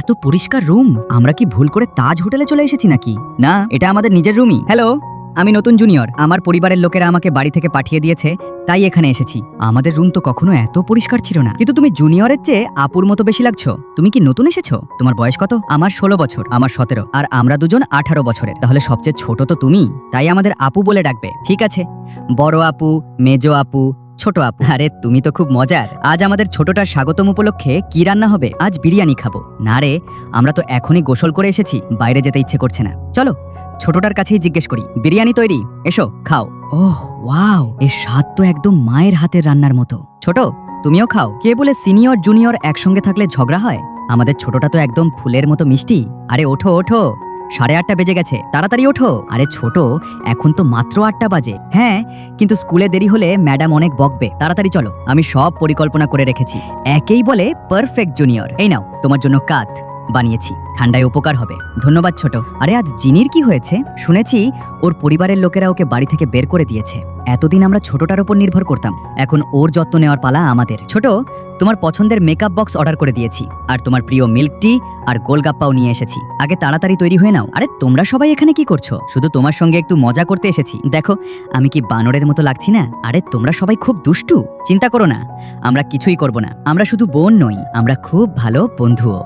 এত পরিষ্কার রুম। আমরা কি ভুল করে তাজ হোটেলে চলে এসেছি নাকি? না, এটা আমাদের নিজের রুমই। হ্যালো, আমি নতুন জুনিয়র। আমার পরিবারের লোকেরা আমাকে বাড়ি থেকে পাঠিয়ে দিয়েছে, তাই এখানে এসেছি। আমাদের রুম তো কখনো এত পরিষ্কার ছিল না। কিন্তু তুমি জুনিয়রের চেয়ে আপুর মতো বেশি লাগছো। তুমি কি নতুন এসেছো? তোমার বয়স কত? আমার 16 বছর। আমার 17। আর আমরা দুজন 18 বছরের। তাহলে সবচেয়ে ছোট তো তুমি, তাই আমাদের আপু বলে ডাকবে। ঠিক আছে, বড় আপু, মেজো আপু, ছোট আপু। আরে তুমি তো খুব মজার। আজ আমাদের ছোটটার স্বাগতম উপলক্ষে কি রান্না হবে? আজ বিরিয়ানি খাবো। না রে, আমরা তো এখনই গোসল করে এসেছি, বাইরে যেতে ইচ্ছে করছে না। চলো ছোটটার কাছেই জিজ্ঞেস করি। বিরিয়ানি তৈরি, এসো খাও। ওহ ওয়াও, এর স্বাদ তো একদম মায়ের হাতের রান্নার মতো। ছোট, তুমিও খাও। কে বলে সিনিয়র জুনিয়র একসঙ্গে থাকলে ঝগড়া হয়? আমাদের ছোটটা তো একদম ফুলের মতো মিষ্টি। আরে ওঠো ওঠো, 8:30 বেজে গেছে, তাড়াতাড়ি ওঠো। আরে ছোট, এখন তো মাত্র 8টা বাজে। হ্যাঁ, কিন্তু স্কুলে দেরি হলে ম্যাডাম অনেক বকবে। তাড়াতাড়ি চলো, আমি সব পরিকল্পনা করে রেখেছি। একেই বলে পারফেক্ট জুনিয়র। এই নাও, তোমার জন্য কাত বানিয়েছি, ঠান্ডায় উপকার হবে। ধন্যবাদ ছোট। আরে আজ জিনির কি হয়েছে? শুনেছি ওর পরিবারের লোকেরা ওকে বাড়ি থেকে বের করে দিয়েছে। এতদিন আমরা ছোটটার উপর নির্ভর করতাম, এখন ওর যত্ন নেওয়ার পালা আমাদের। ছোট, তোমার পছন্দের মেকআপ বক্স অর্ডার করে দিয়েছি, আর তোমার প্রিয় মিল্ক টি আর গোলগাপ্পাও নিয়ে এসেছি। আগে তাড়াতাড়ি তৈরি হয়ে নাও। আরে তোমরা সবাই এখানে কি করছো? শুধু তোমার সঙ্গে একটু মজা করতে এসেছি। দেখো আমি কি বানরের মতো লাগছি না? আরে তোমরা সবাই খুব দুষ্টু। চিন্তা করো না, আমরা কিছুই করব না। আমরা শুধু বোন নই, আমরা খুব ভালো বন্ধুও।